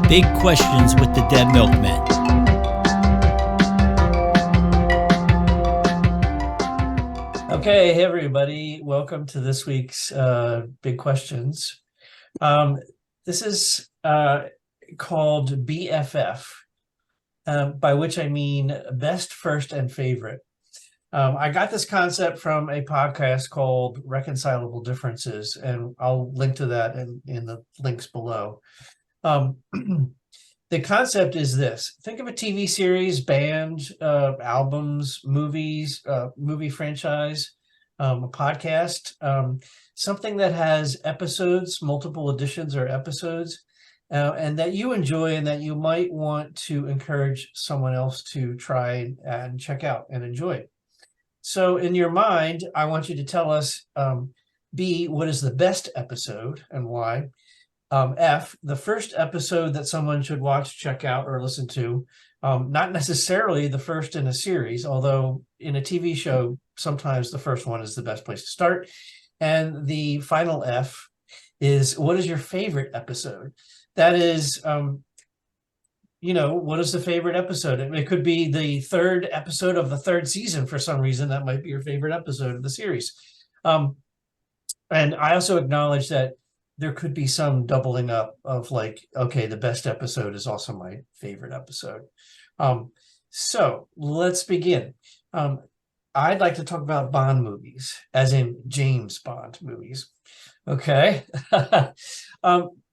Big Questions with the Dead Milkmen. Okay, hey everybody, welcome to this week's Big Questions. This is called BFF, by which I mean best, first, and favorite. I got this concept from a podcast called Reconcilable Differences, and I'll link to that in the links below. The concept is this: think of a TV series, band, albums, movies, movie franchise, a podcast, something that has episodes, multiple editions or episodes, and that you enjoy and that you might want to encourage someone else to try and check out and enjoy. So in your mind, I want you to tell us, B, what is the best episode and why? F, the first episode that someone should watch, check out, or listen to. Not necessarily the first in a series, although in a TV show, sometimes the first one is the best place to start. And the final F is, what is your favorite episode? That is, what is the favorite episode? It could be the third episode of the third season for some reason. That might be your favorite episode of the series. And I also acknowledge that there could be some doubling up of like, okay, the best episode is also my favorite episode. So let's begin. I'd like to talk about Bond movies, as in James Bond movies. Okay.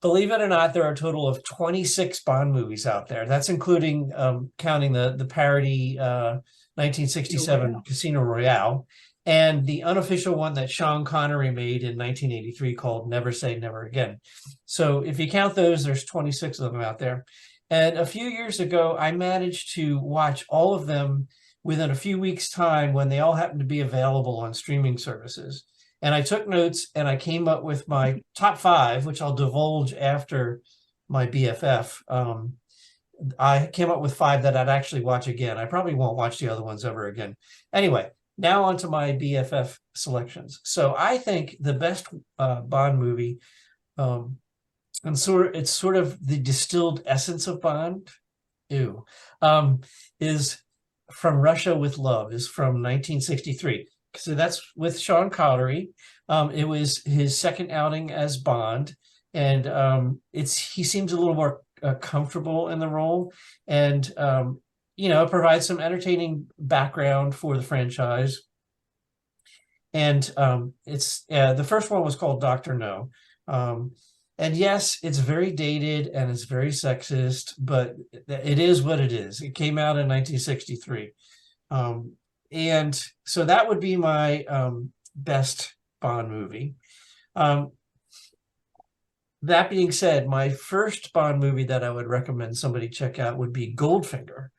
Believe it or not, there are a total of 26 Bond movies out there. That's including counting the parody 1967 Casino Royale, and the unofficial one that Sean Connery made in 1983 called Never Say Never Again. So if you count those, there's 26 of them out there. And a few years ago, I managed to watch all of them within a few weeks' time when they all happened to be available on streaming services. And I took notes and I came up with my top 5, which I'll divulge after my BFF. I came up with 5 that I'd actually watch again. I probably won't watch the other ones ever again. Anyway, now on to my BFF selections. So I think the best Bond movie, and it's sort of the distilled essence of Bond, is From Russia with Love, is from 1963. So that's with Sean Connery. It was his second outing as Bond, and he seems a little more comfortable in the role, and it provides some entertaining background for the franchise. And it's the first one was called Dr. No. And yes, it's very dated and it's very sexist, but it is what it is. It came out in 1963. And so that would be my best Bond movie. That being said, my first Bond movie that I would recommend somebody check out would be Goldfinger,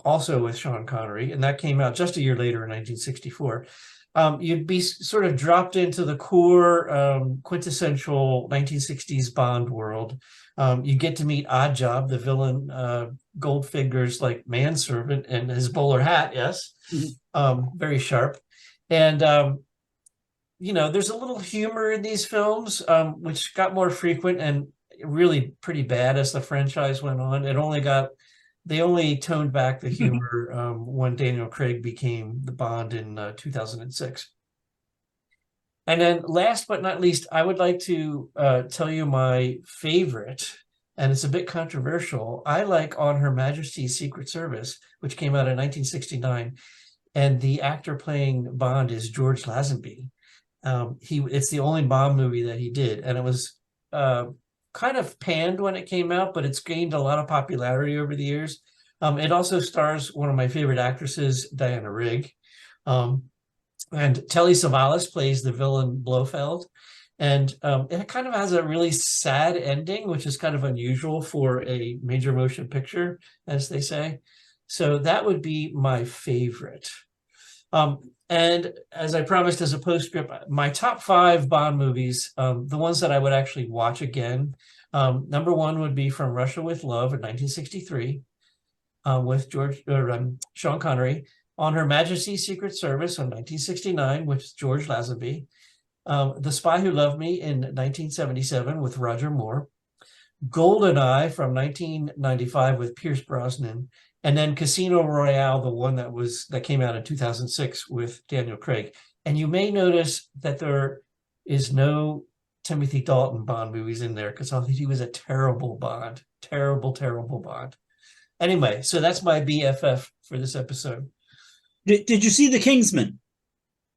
also with Sean Connery, and that came out just a year later in 1964. You'd be sort of dropped into the core quintessential 1960s Bond world. You get to meet Oddjob, the villain, Goldfinger's like manservant, and his bowler hat, yes, very sharp. And there's a little humor in these films, which got more frequent and really pretty bad as the franchise went on. They only toned back the humor when Daniel Craig became the Bond in 2006. And then last but not least, I would like to tell you my favorite, and it's a bit controversial. I like On Her Majesty's Secret Service, which came out in 1969. And the actor playing Bond is George Lazenby. It's the only Bond movie that he did. And it was kind of panned when it came out, but it's gained a lot of popularity over the years. It also stars one of my favorite actresses, Diana Rigg. And Telly Savalas plays the villain Blofeld. And it kind of has a really sad ending, which is kind of unusual for a major motion picture, as they say. So that would be my favorite. And as I promised as a postscript, my top 5 Bond movies, the ones that I would actually watch again, number 1 would be From Russia with Love in 1963 with Sean Connery. On Her Majesty's Secret Service in 1969 with George Lazenby. The Spy Who Loved Me in 1977 with Roger Moore. GoldenEye from 1995 with Pierce Brosnan, and then Casino Royale, the one that came out in 2006 with Daniel Craig. And you may notice that there is no Timothy Dalton Bond movies in there because I think he was a terrible Bond. Terrible, terrible Bond. Anyway, so that's my BFF for this episode. Did you see The Kingsman?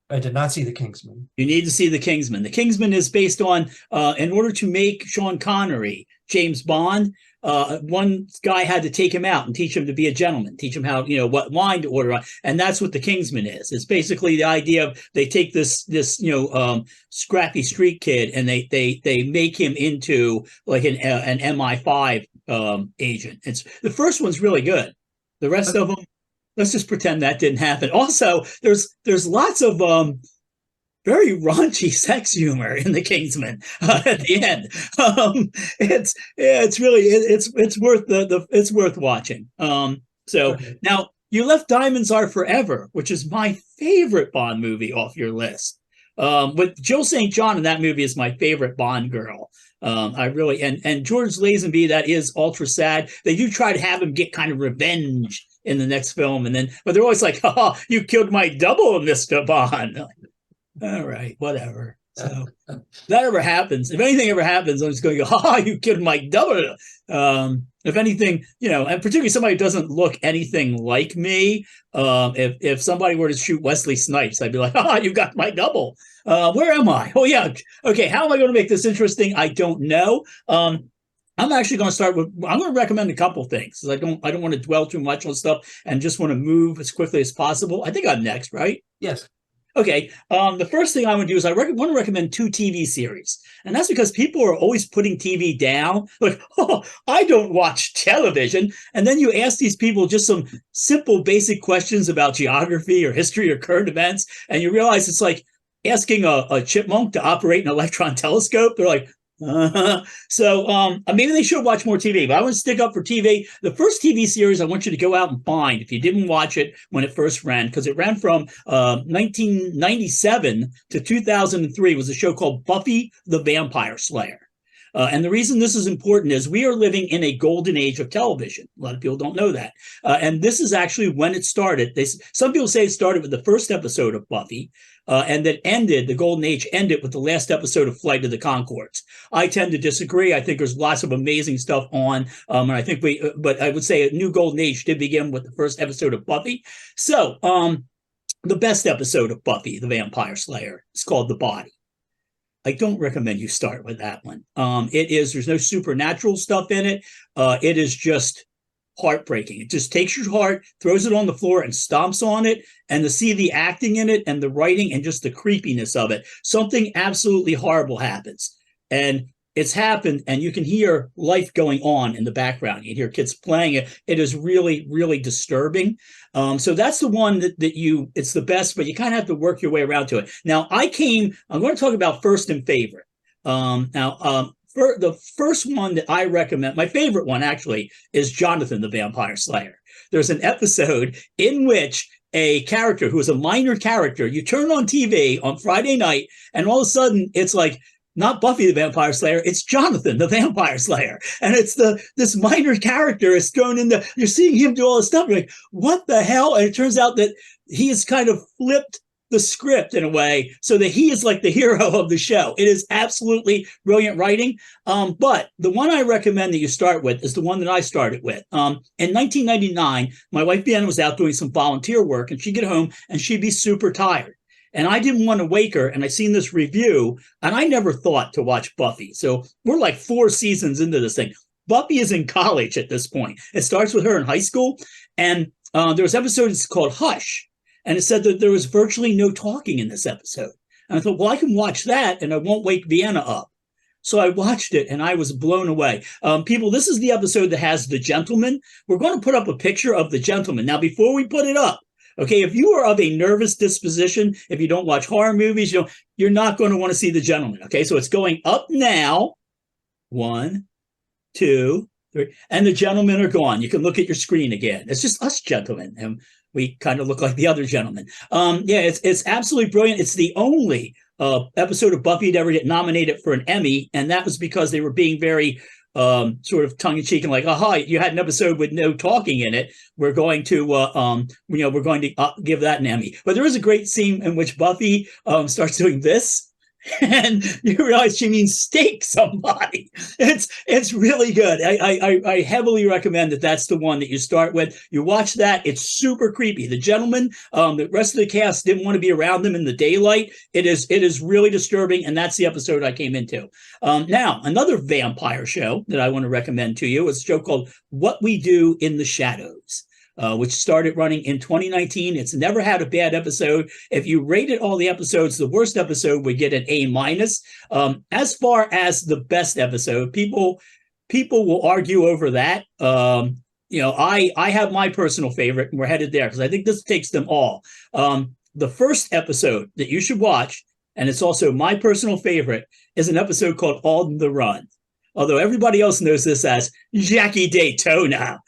I did not see The Kingsman. You need to see The Kingsman. The Kingsman is based on, in order to make Sean Connery James Bond, one guy had to take him out and teach him to be a gentleman, teach him how, what wine to order. And that's what The Kingsman is. It's basically the idea of they take this scrappy street kid and they make him into like an MI5 agent. The first one's really good. The rest of them, let's just pretend that didn't happen. Also, there's lots of very raunchy sex humor in The Kingsman at the end. It's worth watching. Now you left Diamonds Are Forever, which is my favorite Bond movie off your list. With Jill St. John in that movie is my favorite Bond girl. I really and George Lazenby, that is ultra sad. They do try to have him get kind of revenge in the next film, but they're always like, "Oh, you killed my double, Mr. Bond." All right, whatever. So that ever happens, if anything ever happens, I'm just going to go, "Ha, you killed my double." If anything, and particularly somebody who doesn't look anything like me, if somebody were to shoot Wesley Snipes, I'd be like, "Ah, you got my double." Where am I? Oh yeah, okay. How am I going to make this interesting? I don't know. I'm actually going to start with, I'm going to recommend a couple things. I don't want to dwell too much on stuff and just want to move as quickly as possible. I think I'm next, right? Yes. Okay. The first thing I want to do is I want to recommend 2 TV series. And that's because people are always putting TV down. Like, oh, I don't watch television. And then you ask these people just some simple, basic questions about geography or history or current events. And you realize it's like asking a chipmunk to operate an electron telescope. They're like, So maybe they should watch more TV, but I want to stick up for TV. The first TV series I want you to go out and find, if you didn't watch it when it first ran, because it ran from 1997 to 2003, was a show called Buffy the Vampire Slayer. And the reason this is important is we are living in a golden age of television. A lot of people don't know that. And this is actually when it started. Some people say it started with the first episode of Buffy, and that the golden age ended with the last episode of Flight of the Conchords. I tend to disagree. I think there's lots of amazing stuff on, and I think but I would say a new golden age did begin with the first episode of Buffy. So the best episode of Buffy the Vampire Slayer is called The Body. I don't recommend you start with that one. There's no supernatural stuff in it. It is just heartbreaking. It just takes your heart, throws it on the floor and stomps on it. And to see the acting in it and the writing and just the creepiness of it, something absolutely horrible happens. And it's happened, and you can hear life going on in the background. You hear kids playing it. It is really, really disturbing. So that's the one that it's the best, but you kind of have to work your way around to it. Now, I'm going to talk about first and favorite. For the first one that I recommend, my favorite one actually, is Jonathan the Vampire Slayer. There's an episode in which a character who is a minor character, you turn on TV on Friday night, and all of a sudden it's like, not Buffy the Vampire Slayer, it's Jonathan the Vampire Slayer. And it's this minor character is thrown in you're seeing him do all this stuff. You're like, what the hell? And it turns out that he has kind of flipped the script in a way so that he is like the hero of the show. It is absolutely brilliant writing. But the one I recommend that you start with is the one that I started with. In 1999, my wife Deanna was out doing some volunteer work, and she'd get home and she'd be super tired. And I didn't want to wake her, and I seen this review, and I never thought to watch Buffy. So we're like 4 seasons into this thing. Buffy is in college at this point. It starts with her in high school, and there was episodes called Hush, and it said that there was virtually no talking in this episode. And I thought, well, I can watch that, and I won't wake Vienna up. So I watched it, and I was blown away. People, this is the episode that has the gentleman. We're going to put up a picture of the gentleman. Now, before we put it up, okay, if you are of a nervous disposition, if you don't watch horror movies, you're not going to want to see the gentleman. Okay, so it's going up now. 1, 2, 3, and the gentlemen are gone. You can look at your screen again. It's just us gentlemen, and we kind of look like the other gentlemen. It's absolutely brilliant. It's the only episode of Buffy to ever get nominated for an Emmy, and that was because they were being very sort of tongue in cheek and like, aha, you had an episode with no talking in it. We're going to, we're going to give that an Emmy. But there is a great scene in which Buffy starts doing this. And you realize she means stake somebody. It's really good. I heavily recommend that that's the one that you start with. You watch that. It's super creepy. The gentleman, the rest of the cast didn't want to be around them in the daylight. It is really disturbing, and that's the episode I came into. Now, another vampire show that I want to recommend to you is a show called What We Do in the Shadows. Which started running in 2019. It's never had a bad episode. If you rated all the episodes, the worst episode would get an A-. As far as the best episode, people will argue over that. I have my personal favorite, and we're headed there because I think this takes them all. The first episode that you should watch, and it's also my personal favorite, is an episode called On the Run. Although everybody else knows this as Jackie Daytona.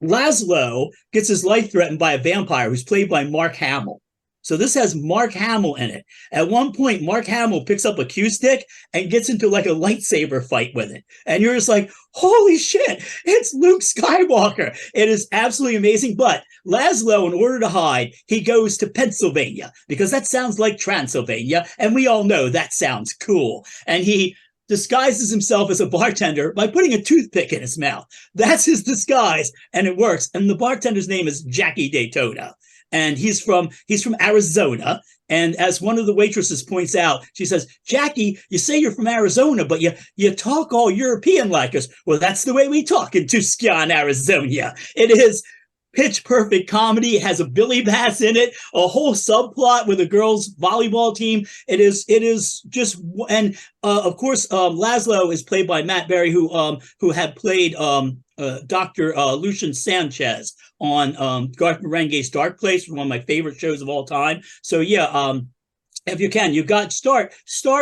Laszlo gets his life threatened by a vampire who's played by Mark Hamill. So this has Mark Hamill in it. At one point, Mark Hamill picks up a cue stick and gets into like a lightsaber fight with it. And you're just like, holy shit, it's Luke Skywalker. It is absolutely amazing. But Laszlo, in order to hide, he goes to Pennsylvania because that sounds like Transylvania. And we all know that sounds cool. And he disguises himself as a bartender by putting a toothpick in his mouth. That's his disguise, and it works. And the bartender's name is Jackie Daytona, and he's from Arizona. And as one of the waitresses points out, she says, "Jackie, you say you're from Arizona, but you talk all European like us." Well, that's the way we talk in Tucson, Arizona. It is pitch perfect comedy. It has a Billy Bass in it, a whole subplot with a girls' volleyball team. It is just, and of course, Laszlo is played by Matt Berry, who had played Dr. Lucian Sanchez on Garth Marenghi's Dark Place, one of my favorite shows of all time. So yeah, if you can, you got start,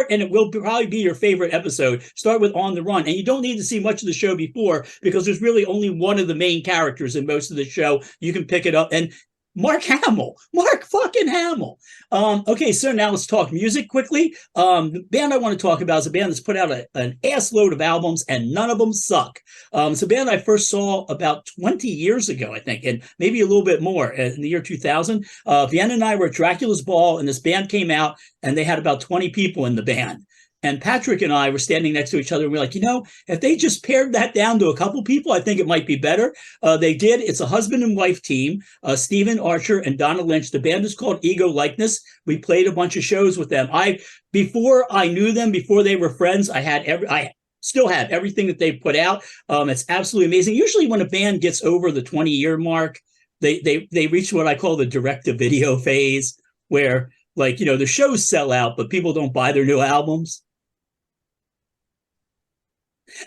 and it will probably be your favorite episode. Start with On the Run, and you don't need to see much of the show before because there's really only one of the main characters in most of the show. You can pick it up, and Mark fucking Hamill. Okay, so now let's talk music quickly. The band I want to talk about is a band that's put out an ass load of albums, and none of them suck. It's a band I first saw about 20 years ago, I think, and maybe a little bit more in the year 2000. Vienna and I were at Dracula's Ball, and this band came out, and they had about 20 people in the band. And Patrick and I were standing next to each other, and we're like, if they just pared that down to a couple people, I think it might be better. They did. It's a husband and wife team, Stephen Archer and Donna Lynch. The band is called Ego Likeness. We played a bunch of shows with them. Before I knew them, before they were friends, I still have everything that they put out. It's absolutely amazing. Usually when a band gets over the 20-year mark, they reach what I call the direct-to-video phase, where the shows sell out, but people don't buy their new albums.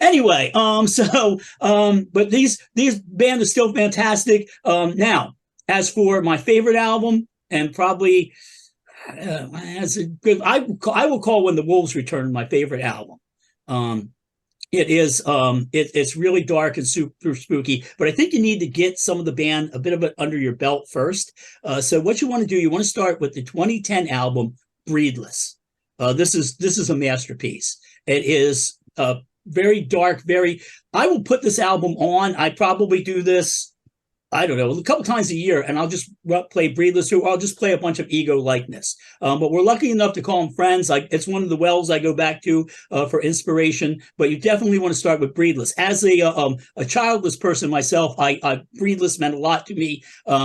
Anyway, but these band is still fantastic. Now, as for my favorite album, and probably as a good, I will call When the Wolves Return my favorite album. It's really dark and super spooky, but I think you need to get some of the band a bit of it under your belt first. So what you want to do, you want to start with the 2010 album Breedless. This is a masterpiece. It is very dark, I will put this album on. I probably do this, I don't know, a couple times a year, and I'll just play Breedless, or I'll just play a bunch of Ego Likeness. But we're lucky enough to call them friends. It's one of the wells I go back to for inspiration. But you definitely want to start with Breedless. As a childless person myself, Breedless meant a lot to me.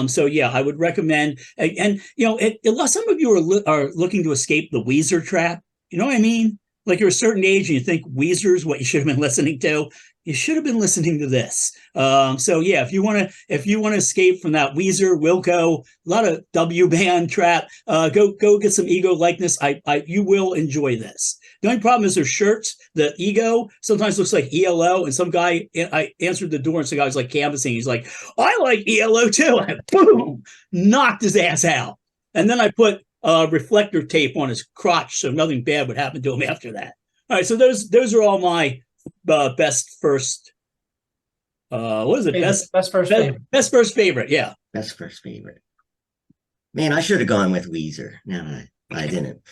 So yeah, I would recommend. And some of you are looking to escape the Weezer trap. You know what I mean? Like you're a certain age and you think Weezer's what you should have been listening to. You should have been listening to this. So yeah, if you want to escape from that Weezer, Wilco, a lot of W band trap, go get some Ego Likeness. You will enjoy this. The only problem is their shirts. The Ego sometimes looks like ELO, and some guy, I answered the door and some guy was like canvassing. He's like, I like ELO too. And boom, knocked his ass out. And then I put reflector tape on his crotch so nothing bad would happen to him after that. All right, so those are all my best first. What is it? Best first favorite. Best first favorite. Yeah. Best first favorite. Man, I should have gone with Weezer. No, I didn't.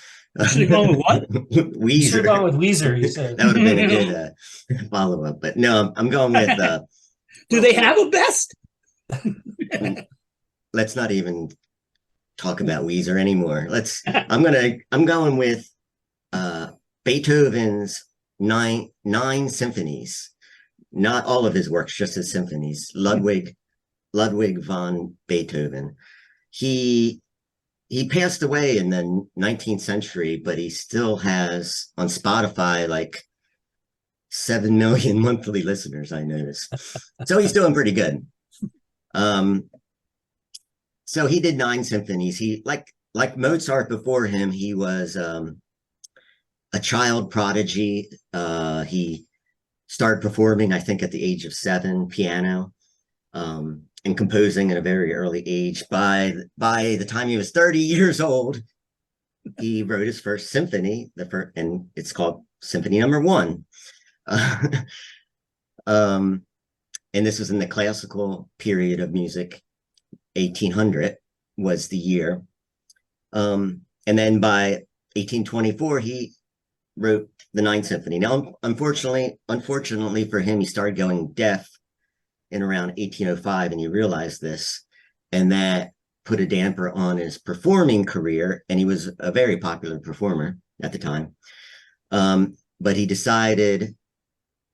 Should have gone with what? You should have gone Weezer. with Weezer, you said. That would have been a good follow-up. But no, I'm going with Do they have a best? let's not even talk about Weezer anymore. I'm going with Beethoven's nine symphonies. Not all of his works, just his symphonies. Ludwig von Beethoven. He passed away in the 19th century, but he still has on Spotify like 7 million monthly listeners, I noticed. So he's doing pretty good. So he did 9 symphonies. He like Mozart before him, he was a child prodigy. He started performing, I think, at the age of 7, piano, and composing at a very early age. By the time he was 30 years old, he wrote his first symphony, and it's called Symphony Number 1. And this was in the classical period of music. 1800 was the year. And then by 1824, he wrote the 9th Symphony. Now, unfortunately for him, he started going deaf in around 1805, and he realized this, and that put a damper on his performing career, and he was a very popular performer at the time. But he decided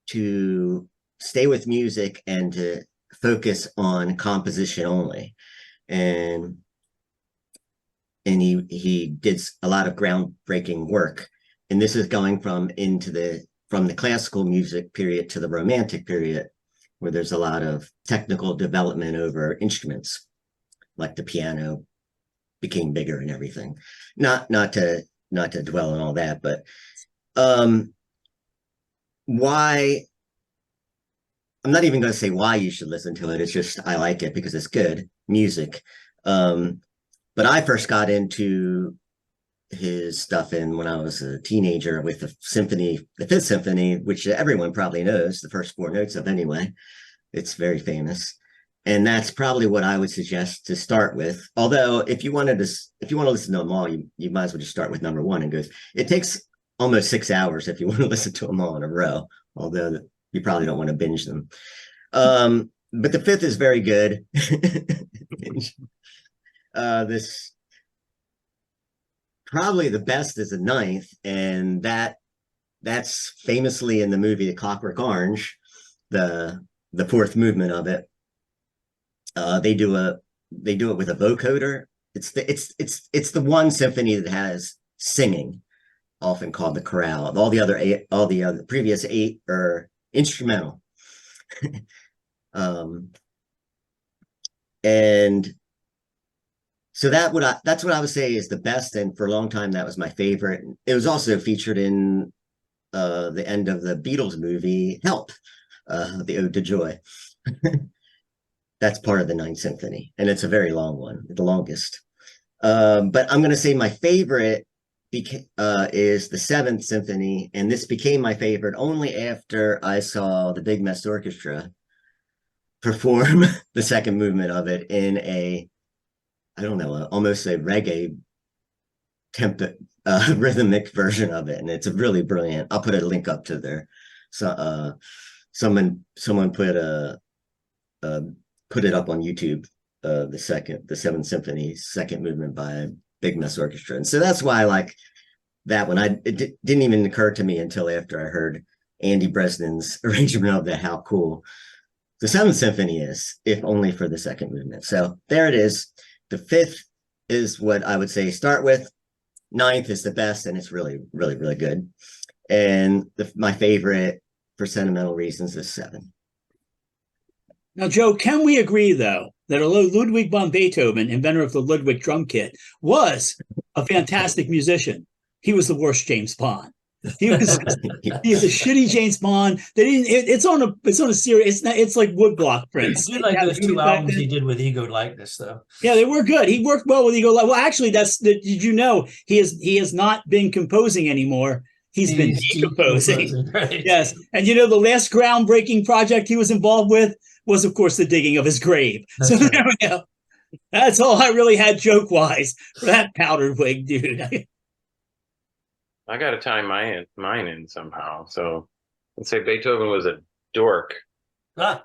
to stay with music and to focus on composition only. And he did a lot of groundbreaking work. And this is going from the classical music period to the Romantic period, where there's a lot of technical development over instruments, like the piano became bigger and everything. Not to dwell on all that, but why? I'm not even going to say why you should listen to it. It's just I like it because it's good music. But I first got into his stuff when I was a teenager with the 5th Symphony, which everyone probably knows the first 4 notes of anyway. It's very famous. And that's probably what I would suggest to start with. Although if you want to listen to them all, you might as well just start with number 1 and go. It takes almost 6 hours if you want to listen to them all in a row, although you probably don't want to binge them. But the 5th is very good. This probably the best is the 9th, and that's famously in the movie The Clockwork Orange, the 4th movement of it. They do it with a vocoder. It's the one symphony that has singing, often called the chorale. All the other previous 8 are instrumental. And so that's what I would say is the best, and for a long time that was my favorite. It was also featured in the end of the Beatles movie Help, the Ode to Joy. That's part of the 9th Symphony, and it's a very long one, the longest. But I'm going to say my favorite is the 7th Symphony, and this became my favorite only after I saw the Big Mess Orchestra perform the 2nd movement of it in almost a reggae rhythmic version of it, and it's a really brilliant. I'll put a link up to there. So someone put it up on YouTube. The 7th Symphony, 2nd movement by Big Mess Orchestra, and so that's why I like that one. It didn't even occur to me until after I heard Andy Bresnan's arrangement of that. How cool the 7th Symphony is, if only for the 2nd movement. So there it is. The 5th is what I would say start with. 9th is the best, and it's really, really, really good. And my favorite, for sentimental reasons, is 7. Now, Joe, can we agree, though, that although Ludwig von Beethoven, inventor of the Ludwig drum kit, was a fantastic musician, he was the worst James Bond. He was a shitty James Bond. It's on a series. It's like woodblock prints. I do like those 2 albums he did with Ego Likeness, though. Yeah, they were good. He worked well with Ego. Well, actually, did you know he has not been composing anymore? He's been decomposing. Right. Yes, and the last groundbreaking project he was involved with was, of course, the digging of his grave. That's so right. There we go. That's all I really had joke-wise for that powdered wig, dude. I got to tie mine in somehow. So let's say Beethoven was a dork. Ah,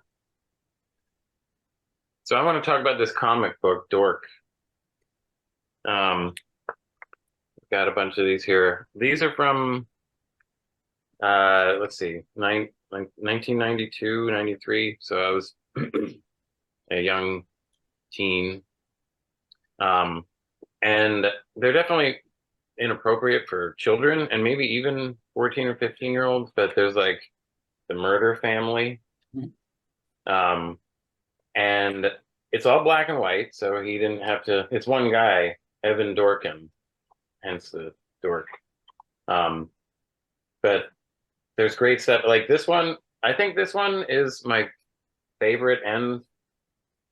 So I want to talk about this comic book, Dork. Um, got a bunch of these here. These are from let's see, 1992, 93. So I was a young teen. Um, and they're definitely inappropriate for children and maybe even 14 or 15-year-olds, but there's like the murder family. Um, and it's all black and white, so he didn't have to, it's one guy, Evan Dorkin, hence the dork. But there's great stuff like this one. I think this one is my favorite and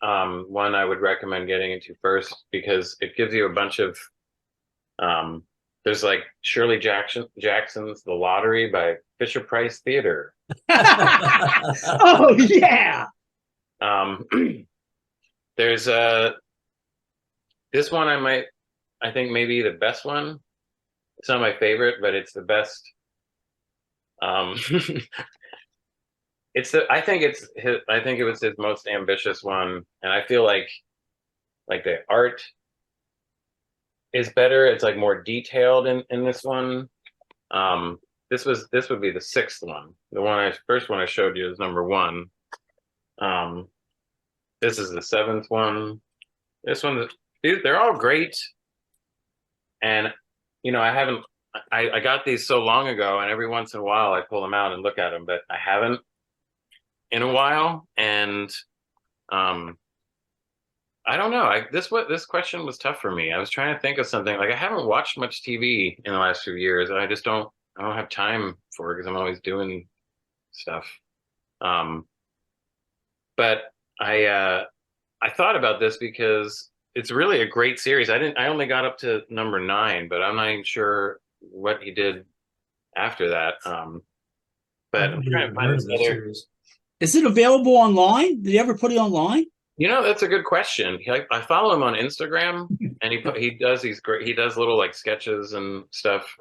one I would recommend getting into first because it gives you a bunch of there's like Shirley Jackson's The Lottery by Fisher Price Theater. Oh yeah. There's this one I think maybe the best one. It's not my favorite, but it's the best. I think it was his most ambitious one, and I feel like the art is better. It's like more detailed in this one. This would be the sixth one. The first one I showed you is number one. This is the seventh one. This one, they're all great. And I got these so long ago, and every once in a while I pull them out and look at them, but I haven't in a while. And I don't know. This question was tough for me. I was trying to think of something. Like I haven't watched much TV in the last few years. I just don't have time for it because I'm always doing stuff. But I thought about this because it's really a great series. I only got up to number 9, but I'm not even sure what he did after that. But I'm trying to find this other. Is it available online? Did he ever put it online? That's a good question. I follow him on Instagram, and he does little like sketches and stuff.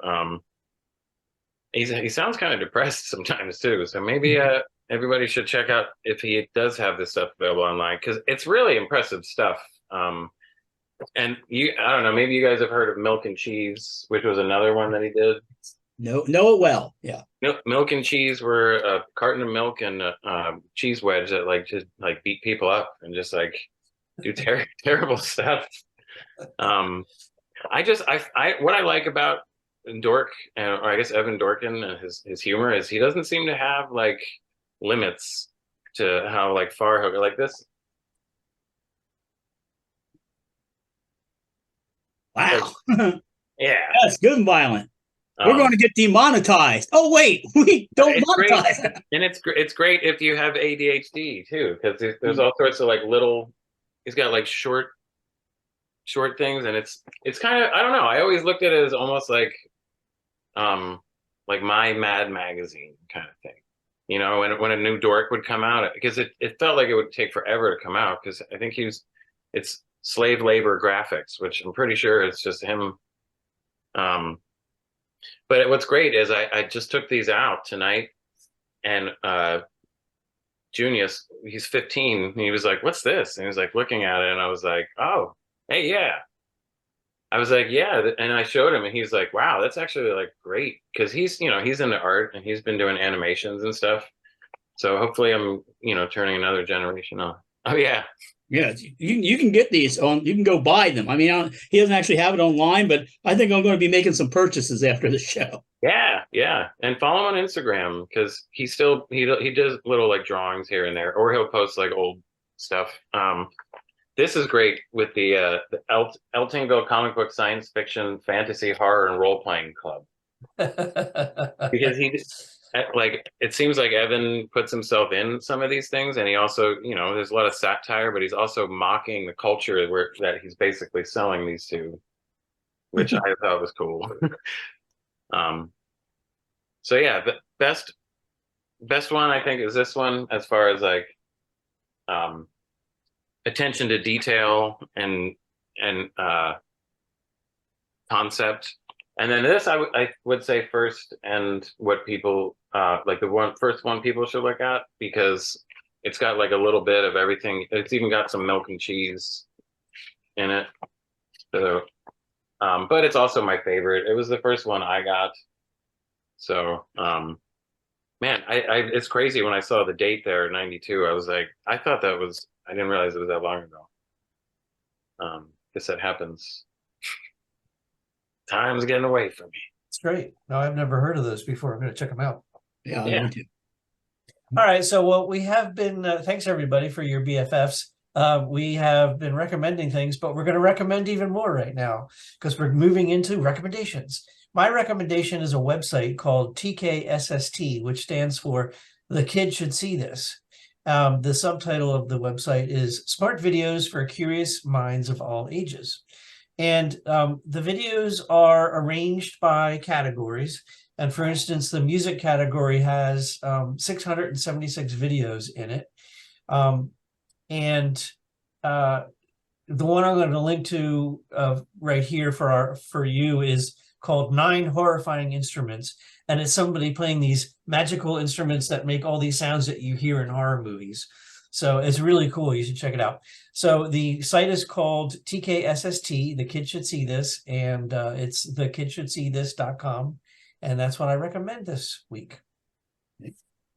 He sounds kind of depressed sometimes too. So maybe everybody should check out if he does have this stuff available online because it's really impressive stuff. And I don't know, maybe you guys have heard of Milk and Cheese, which was another one that he did. No, know it well. Yeah. Milk and Cheese were a carton of milk and a cheese wedge that just beat people up and just do terrible stuff. What I like about Dork, or I guess Evan Dorkin and his humor is he doesn't seem to have limits to how far he'll go like this. Wow. Yeah. That's good and violent. We're going to get demonetized. Oh wait, we don't monetize. And it's great if you have ADHD too, because there's all sorts of little. He's got short things, and it's kind of, I don't know. I always looked at it as almost like My Mad magazine kind of thing. When a new Dork would come out, because it felt like it would take forever to come out because I think it's slave labor graphics, which I'm pretty sure it's just him. But what's great is I just took these out tonight, and Junius, he's 15, and he was like, "What's this?" And he was looking at it, and I was like, "Oh, hey, yeah." I was like, "Yeah," and I showed him, and he's like, "Wow, that's actually great," because he's into art and he's been doing animations and stuff. So hopefully I'm turning another generation on. Oh yeah. Yeah, you can get these on. You can go buy them. I mean, he doesn't actually have it online, but I think I'm going to be making some purchases after the show. Yeah, and follow him on Instagram because he does little drawings here and there, or he'll post old stuff. This is great with the Eltingville Comic Book Science Fiction Fantasy Horror and Role Playing Club because it seems like Evan puts himself in some of these things, and he also, there's a lot of satire, but he's also mocking the culture that he's basically selling these to, which I thought was cool. So yeah, the best one I think is this one as far as attention to detail and concept. And then this, I would say first, and what people like the first one people should look at, because it's got like a little bit of everything. It's even got some milk and cheese in it. So, but it's also my favorite. It was the first one I got. So, man, it's crazy when I saw the date there, 92. I was like, I didn't realize it was that long ago. Guess that happens. Time's getting away from me. It's great. No, I've never heard of those before. I'm going to check them out. Yeah, Yeah. me too. All right. So, well, we have been, thanks everybody for your BFFs. We have been recommending things, but we're going to recommend even more right now because we're moving into recommendations. My recommendation is a website called TKSST, which stands for The Kid Should See This. The subtitle of the website is Smart Videos for Curious Minds of All Ages. And the videos are arranged by categories. And for instance, the music category has 676 videos in it. And the one I'm going to link to right here for you is called 9 Horrifying Instruments. And it's somebody playing these magical instruments that make all these sounds that you hear in horror movies. So it's really cool. You should check it out. So the site is called TKSST, The Kid Should See This, and it's thekidshouldseethis.com. And that's what I recommend this week.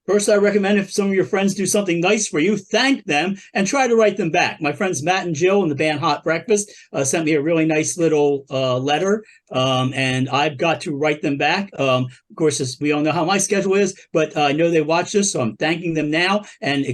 First, I recommend if some of your friends do something nice for you, thank them and try to write them back. My friends Matt and Jill in the band Hot Breakfast sent me a really nice little letter, and I've got to write them back. Of course, we all know how my schedule is, but I know they watch this, so I'm thanking them now and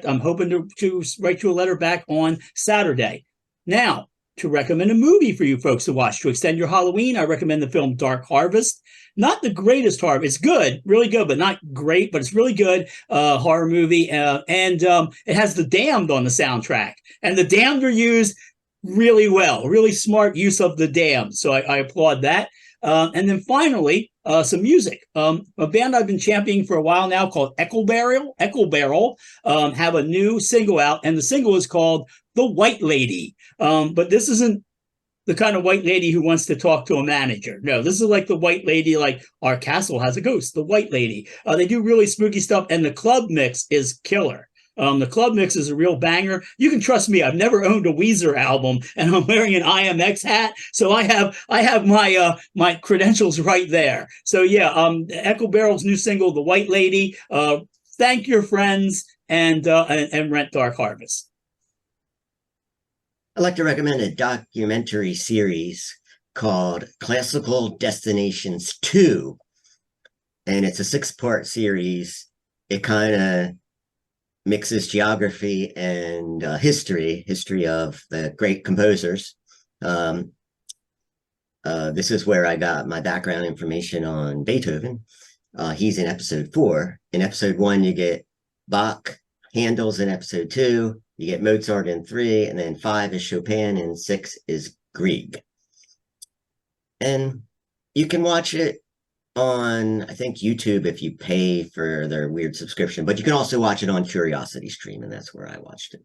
I'm hoping to write you a letter back on Saturday. Now, to recommend a movie for you folks to watch to extend your Halloween, I recommend the film Dark Harvest. Not the greatest horror. It's good, really good, but not great, but it's really good horror movie. And it has The Damned on the soundtrack. And The Damned are used really well, really smart use of The Damned. So I applaud that. And then finally, some music. A band I've been championing for a while now called Echoberyl have a new single out, and the single is called The White Lady. But this isn't the kind of white lady who wants to talk to a manager. No, this is like the white lady, like Our Castle Has a Ghost, the white lady. They do really spooky stuff, and the club mix is killer. The club mix is a real banger. You can trust me. I've never owned a Weezer album, and I'm wearing an IMX hat, so I have my my credentials right there. So yeah, Echoberyl's new single, "The White Lady." Thank your friends and rent Dark Harvest. I'd like to recommend a documentary series called Classical Destinations 2, and it's a 6-part series. It kind of mixes geography and history of the great composers. This is where I got my background information on Beethoven. He's in episode 4. In episode 1, you get Bach. Handel's in episode 2. You get Mozart in 3, and then 5 is Chopin, and 6 is Grieg. And you can watch it on, I think, YouTube if you pay for their weird subscription, but you can also watch it on Curiosity Stream, and that's where I watched it.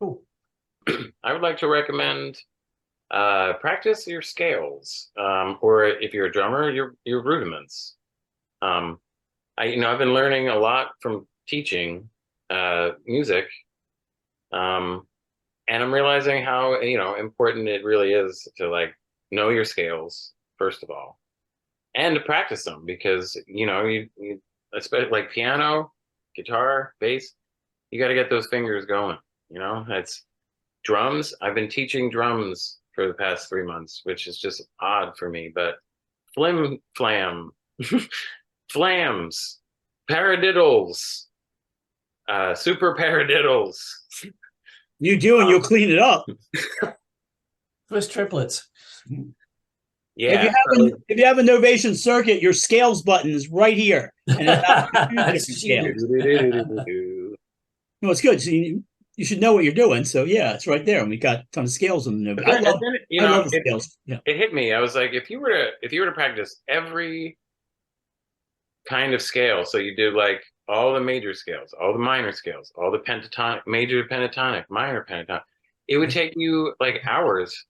Cool. I would like to recommend practice your scales, or if you're a drummer, your rudiments. I've been learning a lot from teaching music, and I'm realizing how important it really is to like know your scales first of all, and to practice them, because you especially like piano, guitar, bass, you got to get those fingers going. It's drums. I've been teaching drums for the past 3 months, which is just odd for me, but flam, flams, paradiddles, super paradiddles. You do, and you'll clean it up. Swiss triplets. Yeah. If you have a Novation circuit, your scales button is right here. And That's scales. No, it's good. So you should know what you're doing. So yeah, it's right there, and we got a ton of scales on the Novation. I love the scales. Yeah. It hit me. I was like, if you were to practice every kind of scale, so you did like all the major scales, all the minor scales, all the pentatonic, major pentatonic, minor pentatonic, it would take you like hours.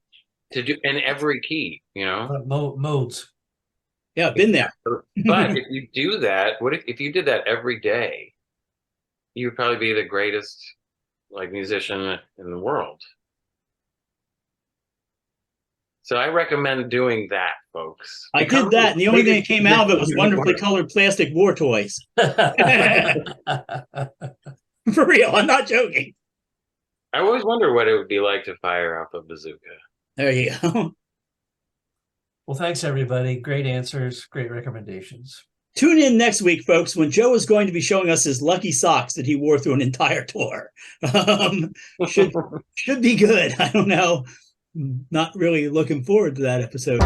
to do in every key, you know. Modes. Yeah, I've been there. But if you do that, what if you did that every day? You would probably be the greatest like musician in the world. So I recommend doing that, folks. I did that, and the only thing that came out of it was wonderfully colored plastic war toys. For real, I'm not joking. I always wonder what it would be like to fire up a bazooka. There you go. Well, thanks, everybody. Great answers, great recommendations. Tune in next week, folks, when Joe is going to be showing us his lucky socks that he wore through an entire tour. Should be good. I don't know. Not really looking forward to that episode.